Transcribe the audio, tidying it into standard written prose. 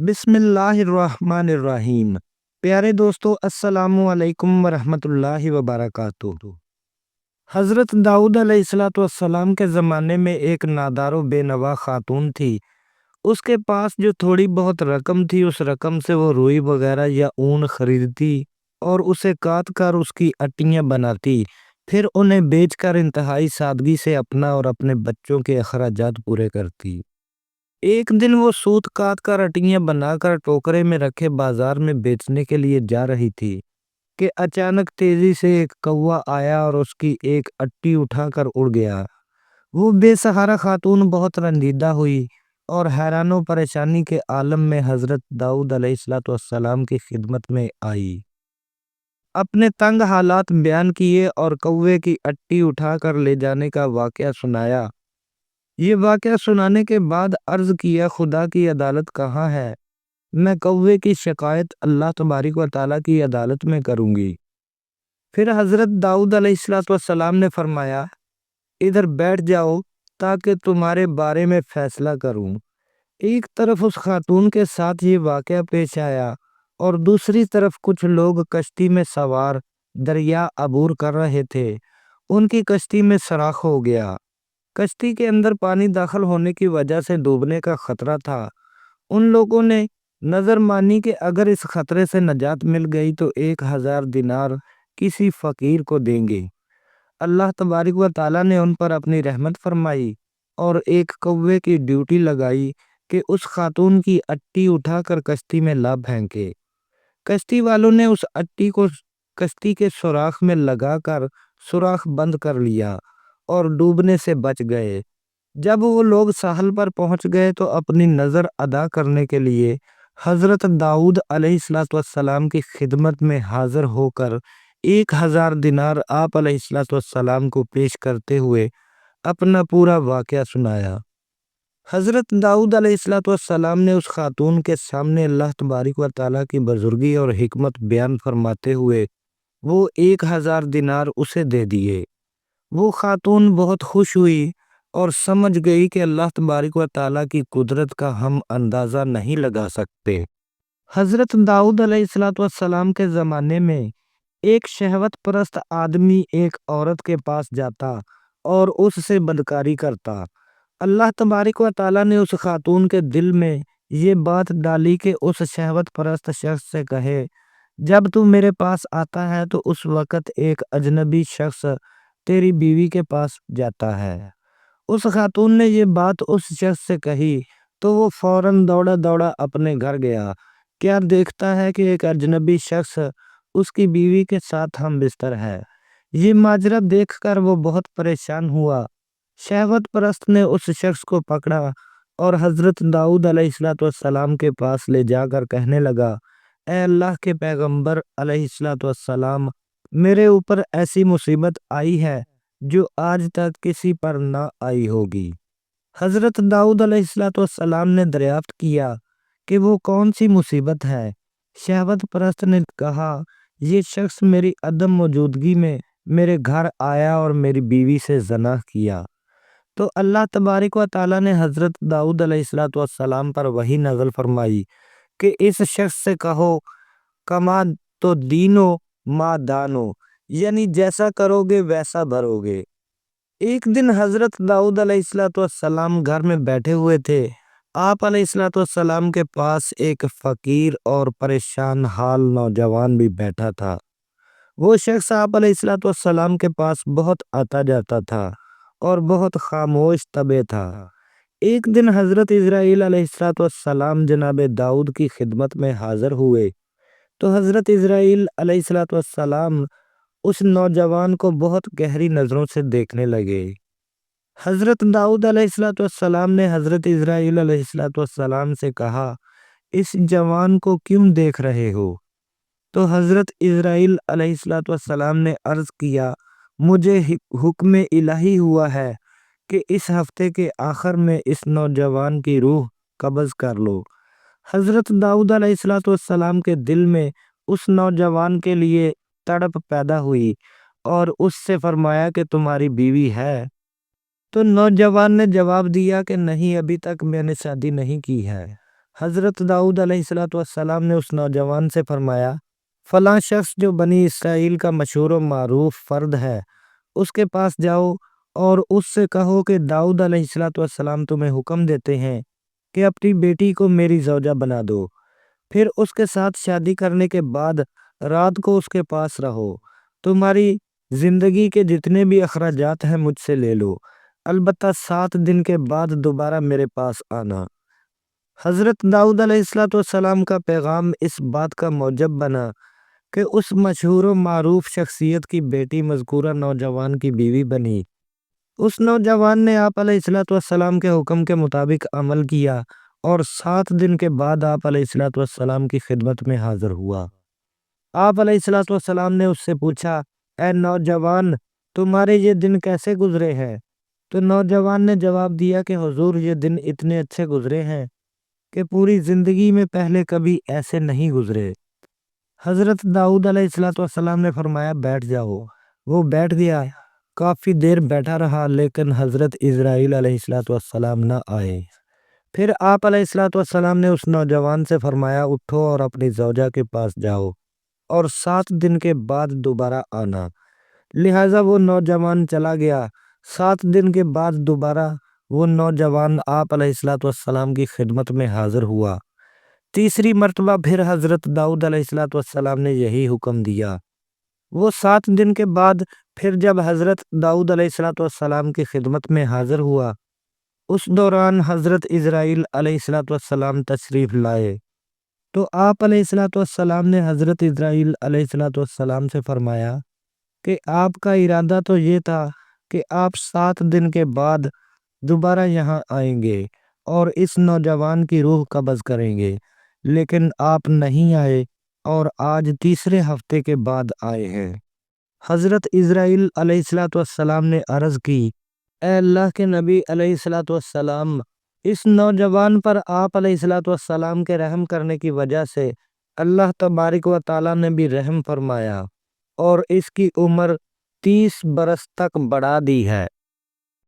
بسم اللہ الرحمن الرحیم۔ پیارے دوستو، السلام علیکم ورحمۃ اللہ وبرکاتہ۔ حضرت داؤد علیہ السلام کے زمانے میں ایک نادار و بے نوا خاتون تھی۔ اس کے پاس جو تھوڑی بہت رقم تھی، اس رقم سے وہ روئی وغیرہ یا اون خریدتی اور اسے کاٹ کر اس کی اٹیاں بناتی، پھر انہیں بیچ کر انتہائی سادگی سے اپنا اور اپنے بچوں کے اخراجات پورے کرتی۔ ایک دن وہ سوت کاٹ کر اٹیاں بنا کر ٹوکرے میں رکھے بازار میں بیچنے کے لیے جا رہی تھی کہ اچانک تیزی سے ایک کوا آیا اور اس کی ایک اٹی اٹھا کر اڑ گیا۔ وہ بے سہارا خاتون بہت رنجیدہ ہوئی اور حیران و پریشانی کے عالم میں حضرت داؤد علیہ السلام کی خدمت میں آئی۔ اپنے تنگ حالات بیان کیے اور کوے کی اٹی اٹھا کر لے جانے کا واقعہ سنایا۔ یہ واقعہ سنانے کے بعد عرض کیا، خدا کی عدالت کہاں ہے؟ میں کوے کی شکایت اللہ تبارک و تعالیٰ کی عدالت میں کروں گی۔ پھر حضرت داؤد علیہ السلام نے فرمایا، ادھر بیٹھ جاؤ تاکہ تمہارے بارے میں فیصلہ کروں۔ ایک طرف اس خاتون کے ساتھ یہ واقعہ پیش آیا اور دوسری طرف کچھ لوگ کشتی میں سوار دریا عبور کر رہے تھے۔ ان کی کشتی میں سوراخ ہو گیا۔ کشتی کے اندر پانی داخل ہونے کی وجہ سے ڈوبنے کا خطرہ تھا۔ ان لوگوں نے نظر مانی کہ اگر اس خطرے سے نجات مل گئی تو 1000 دینار کسی فقیر کو دیں گے۔ اللہ تبارک و تعالیٰ نے ان پر اپنی رحمت فرمائی اور ایک کوے کی ڈیوٹی لگائی کہ اس خاتون کی اٹی اٹھا کر کشتی میں لا پھینکے۔ کشتی والوں نے اس اٹی کو کشتی کے سوراخ میں لگا کر سوراخ بند کر لیا اور ڈوبنے سے بچ گئے۔ جب وہ لوگ ساحل پر پہنچ گئے تو اپنی نظر ادا کرنے کے لیے حضرت داؤد علیہ السلام کی خدمت میں حاضر ہو کر 1000 دینار آپ علیہ السلام کو پیش کرتے ہوئے اپنا پورا واقعہ سنایا۔ حضرت داؤد علیہ السلام نے اس خاتون کے سامنے اللہ تبارک و تعالیٰ کی بزرگی اور حکمت بیان فرماتے ہوئے وہ 1000 دینار اسے دے دیے۔ وہ خاتون بہت خوش ہوئی اور سمجھ گئی کہ اللہ تبارک و تعالیٰ کی قدرت کا ہم اندازہ نہیں لگا سکتے۔ حضرت داؤد علیہ السلام کے زمانے میں ایک شہوت پرست آدمی ایک عورت کے پاس جاتا اور اس سے بدکاری کرتا۔ اللہ تبارک و تعالیٰ نے اس خاتون کے دل میں یہ بات ڈالی کہ اس شہوت پرست شخص سے کہے، جب تو میرے پاس آتا ہے تو اس وقت ایک اجنبی شخص تیری بیوی کے پاس جاتا ہے۔ اس خاتون نے یہ بات اس شخص سے کہی تو وہ فوراً دوڑا دوڑا اپنے گھر گیا۔ کیا دیکھتا ہے کہ ایک اجنبی شخص اس کی بیوی کے ساتھ ہم بستر ہے۔ یہ ماجرا دیکھ کر وہ بہت پریشان ہوا۔ شہوت پرست نے اس شخص کو پکڑا اور حضرت داؤد علیہ السلام کے پاس لے جا کر کہنے لگا، اے اللہ کے پیغمبر علیہ السلام، میرے اوپر ایسی مصیبت آئی ہے جو آج تک کسی پر نہ آئی ہوگی۔ حضرت داؤد علیہ السلام نے دریافت کیا کہ وہ کون سی مصیبت ہے۔ شہوت پرست نے کہا، یہ شخص میری عدم موجودگی میں میرے گھر آیا اور میری بیوی سے زنا کیا۔ تو اللہ تبارک و تعالیٰ نے حضرت داؤد علیہ السلام پر وحی نازل فرمائی کہ اس شخص سے کہو، کما تو دینو ما دانو، یعنی جیسا کرو گے ویسا بھرو گے۔ ایک دن حضرت داؤد علیہ السلام گھر میں بیٹھے ہوئے تھے۔ آپ علیہ السلام کے پاس ایک فقیر اور پریشان حال نوجوان بھی بیٹھا تھا۔ وہ شخص آپ علیہ السلام کے پاس بہت آتا جاتا تھا اور بہت خاموش طبع تھا۔ ایک دن حضرت اسرائیل علیہ السلام جناب داؤد کی خدمت میں حاضر ہوئے تو حضرت اسرائیل علیہ السلام اس نوجوان کو بہت گہری نظروں سے دیکھنے لگے۔ حضرت داؤد علیہ السلام نے حضرت اسرائیل علیہ السلام سے کہا، اس جوان کو کیوں دیکھ رہے ہو؟ تو حضرت اسرائیل علیہ السلام نے عرض کیا، مجھے حکم الہی ہوا ہے کہ اس ہفتے کے آخر میں اس نوجوان کی روح قبض کر لو۔ حضرت داؤد علیہ السلام کے دل میں اس نوجوان کے لیے تڑپ پیدا ہوئی اور اس سے فرمایا کہ تمہاری بیوی ہے؟ تو نوجوان نے جواب دیا کہ نہیں، ابھی تک میں نے شادی نہیں کی ہے۔ حضرت داؤد علیہ السلام نے اس نوجوان سے فرمایا، فلاں شخص جو بنی اسرائیل کا مشہور و معروف فرد ہے، اس کے پاس جاؤ اور اس سے کہو کہ داؤد علیہ السلام تمہیں حکم دیتے ہیں کہ اپنی بیٹی کو میری زوجہ بنا دو، پھر اس کے ساتھ شادی کرنے کے بعد رات کو اس کے پاس رہو، تمہاری زندگی کے جتنے بھی اخراجات ہیں مجھ سے لے لو، البتہ 7 دن کے بعد دوبارہ میرے پاس آنا۔ حضرت داؤد علیہ السلام کا پیغام اس بات کا موجب بنا کہ اس مشہور و معروف شخصیت کی بیٹی مذکورہ نوجوان کی بیوی بنی۔ اس نوجوان نے آپ علیہ السلام کے حکم کے مطابق عمل کیا اور 7 دن کے بعد آپ علیہ السلام کی خدمت میں حاضر ہوا۔ آپ علیہ السلام نے اس سے پوچھا، اے نوجوان، تمہارے یہ دن کیسے گزرے ہیں؟ تو نوجوان نے جواب دیا کہ حضور، یہ دن اتنے اچھے گزرے ہیں کہ پوری زندگی میں پہلے کبھی ایسے نہیں گزرے۔ حضرت داؤد علیہ السلام نے فرمایا، بیٹھ جاؤ۔ وہ بیٹھ گیا، کافی دیر بیٹھا رہا، لیکن حضرت اسرائیل علیہ السلام نہ آئے۔ پھر آپ علیہ السلام نے اس نوجوان سے فرمایا، اٹھو اور اپنی زوجہ کے پاس جاؤ اور 7 دن کے بعد دوبارہ آنا۔ لہٰذا وہ نوجوان چلا گیا۔ 7 دن کے بعد دوبارہ وہ نوجوان آپ علیہ السلام کی خدمت میں حاضر ہوا۔ تیسری مرتبہ پھر حضرت داؤد علیہ السلام نے یہی حکم دیا۔ وہ 7 دن کے بعد پھر جب حضرت داؤد علیہ السلام کی خدمت میں حاضر ہوا، اس دوران حضرت اسرائیل علیہ السلام تشریف لائے، تو آپ علیہ السلام نے حضرت اسرائیل علیہ السلام سے فرمایا کہ آپ کا ارادہ تو یہ تھا کہ آپ 7 دن کے بعد دوبارہ یہاں آئیں گے اور اس نوجوان کی روح قبض کریں گے، لیکن آپ نہیں آئے اور آج تیسرے ہفتے کے بعد آئے ہیں۔ حضرت اسرائیل علیہ السلام نے عرض کی، اے اللہ کے نبی علیہ السلام، اس نوجوان پر آپ علیہ السلام کے رحم کرنے کی وجہ سے اللہ تبارک و تعالیٰ نے بھی رحم فرمایا اور اس کی عمر 30 برس تک بڑھا دی ہے۔